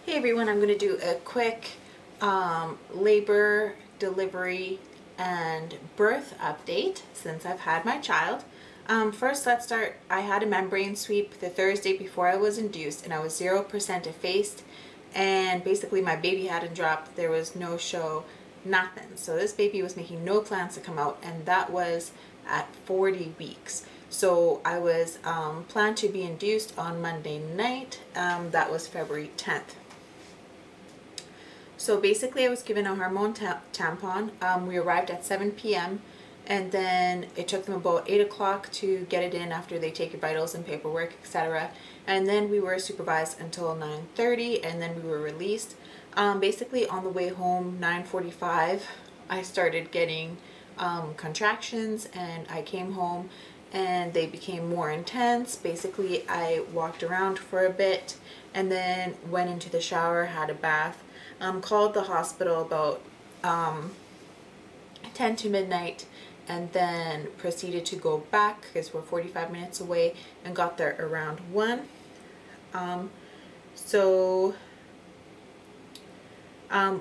Hey everyone, I'm going to do a quick labor, delivery, and birth update since I've had my child. First, let's start. I had a membrane sweep the Thursday before I was induced, and I was 0% effaced, and basically my baby hadn't dropped. There was no show, nothing. So this baby was making no plans to come out, and that was at 40 weeks. So I was planned to be induced on Monday night. That was February 10th. So basically I was given a hormone tampon. We arrived at 7 p.m. and then it took them about 8 o'clock to get it in after they take your vitals and paperwork, etc. And then we were supervised until 9:30 and then we were released. Basically on the way home, 9:45, I started getting contractions, and I came home and they became more intense. Basically I walked around for a bit and then went into the shower, had a bath. Called the hospital about 10 to midnight, and then proceeded to go back because we're 45 minutes away, and got there around 1.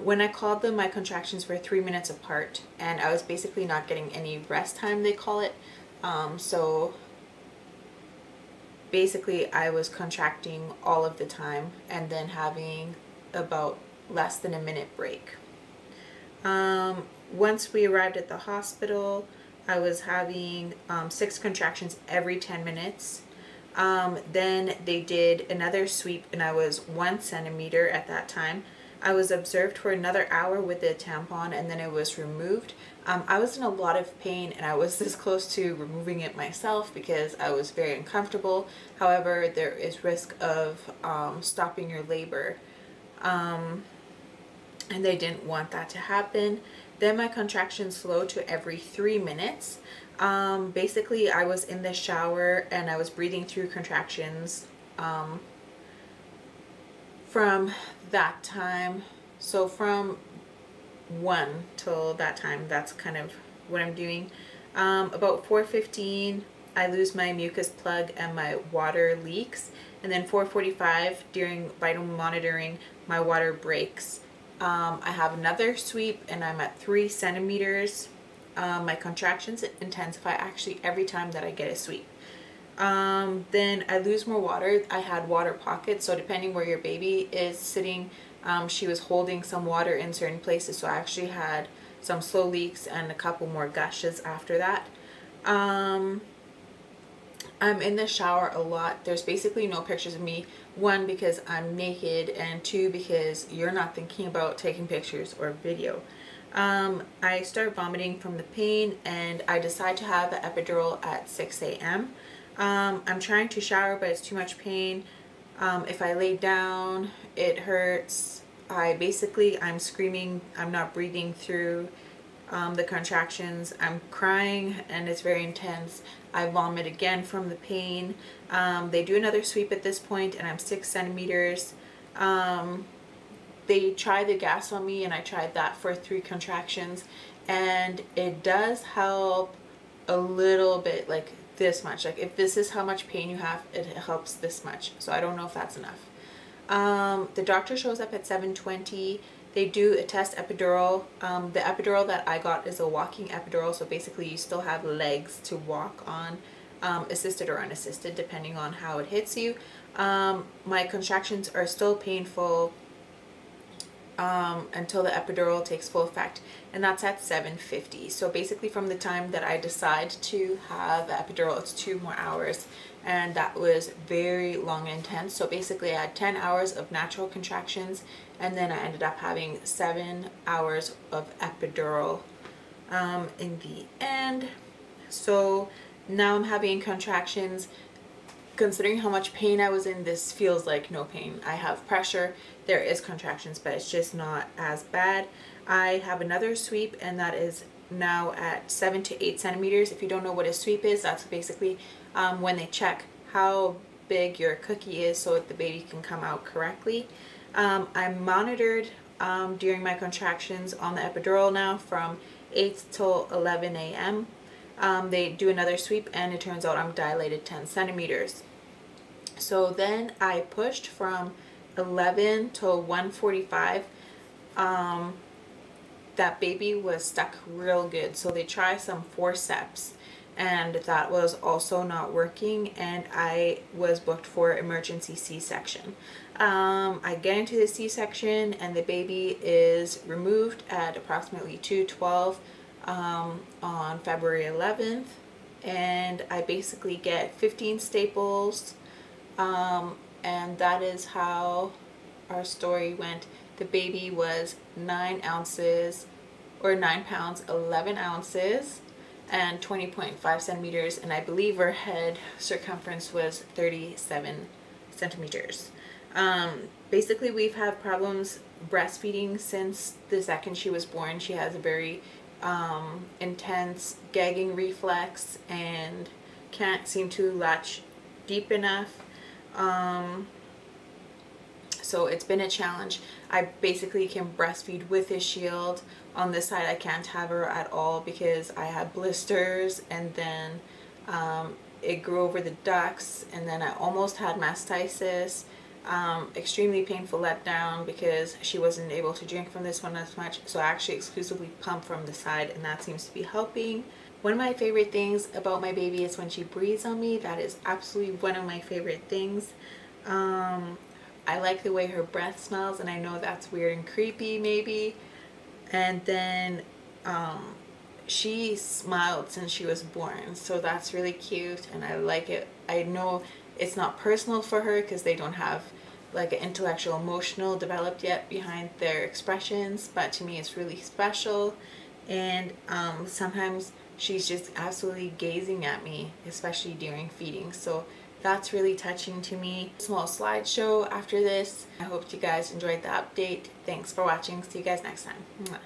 When I called them, my contractions were 3 minutes apart, and I was basically not getting any rest time, they call it. So basically I was contracting all of the time and then having about less than a minute break. Once we arrived at the hospital, I was having 6 contractions every 10 minutes. Then they did another sweep and I was 1 centimeter at that time. I was observed for another hour with the tampon and then it was removed. I was in a lot of pain and I was this close to removing it myself because I was very uncomfortable. However, there is risk of stopping your labor. And they didn't want that to happen. Then my contractions slowed to every 3 minutes. Basically I was in the shower and I was breathing through contractions from that time. So from 1 till that time, that's kind of what I'm doing. About 4:15 I lose my mucus plug and my water leaks, and then 4:45 during vital monitoring my water breaks. I have another sweep and I'm at 3 centimeters. My contractions intensify actually every time that I get a sweep. Then I lose more water. I had water pockets, so depending where your baby is sitting, she was holding some water in certain places, so I actually had some slow leaks and a couple more gushes after that. I'm in the shower a lot. There's basically no pictures of me. 1, because I'm naked, and 2, because you're not thinking about taking pictures or video. I start vomiting from the pain and I decide to have an epidural at 6 a.m. I'm trying to shower, but it's too much pain. If I lay down, it hurts. I'm screaming. I'm not breathing through the contractions. I'm crying and it's very intense. I vomit again from the pain. They do another sweep at this point and I'm 6 centimeters. They try the gas on me and I tried that for 3 contractions, and it does help a little bit, like this much. Like if this is how much pain you have, it helps this much. So I don't know if that's enough. The doctor shows up at 7:20. They do a test epidural. The epidural that I got is a walking epidural, so basically you still have legs to walk on, assisted or unassisted depending on how it hits you. My contractions are still painful until the epidural takes full effect, and that's at 7:50. So basically from the time that I decide to have the epidural, it's 2 more hours, and that was very long and intense. So basically I had 10 hours of natural contractions, and then I ended up having 7 hours of epidural in the end. So now I'm having contractions. Considering how much pain I was in, this feels like no pain. I have pressure, there is contractions, but it's just not as bad. I have another sweep, and that is now at 7 to 8 centimeters. If you don't know what a sweep is, that's basically when they check how big your cookie is so that the baby can come out correctly. I'm monitored during my contractions on the epidural now from 8 till 11 a.m. They do another sweep and it turns out I'm dilated 10 centimeters. So then I pushed from 1:11 to 1:45, that baby was stuck real good. So they tried some forceps and that was also not working, and I was booked for emergency C-section. I get into the C-section and the baby is removed at approximately 2:12 on February 11th, and I basically get 15 staples, and that is how our story went. The baby was 9 ounces, or 9 pounds 11 ounces, and 20.5 centimeters, and I believe her head circumference was 37 centimeters. Basically, we've had problems breastfeeding since the second she was born. She has a very intense gagging reflex and can't seem to latch deep enough. So it's been a challenge. I basically can breastfeed with a shield. On this side I can't have her at all because I had blisters, and then it grew over the ducts, and then I almost had mastitis. Extremely painful letdown because she wasn't able to drink from this one as much, so I actually exclusively pump from the side, and that seems to be helping. One of my favorite things about my baby is when she breathes on me. That is absolutely one of my favorite things. I like the way her breath smells, and I know that's weird and creepy maybe. And then she smiled since she was born, so that's really cute and I like it. I know it's not personal for her because they don't have like an intellectual emotional developed yet behind their expressions, but to me it's really special. And sometimes she's just absolutely gazing at me, especially during feeding, so that's really touching to me. Small slideshow after this. I hope you guys enjoyed the update. Thanks for watching. See you guys next time. Mwah.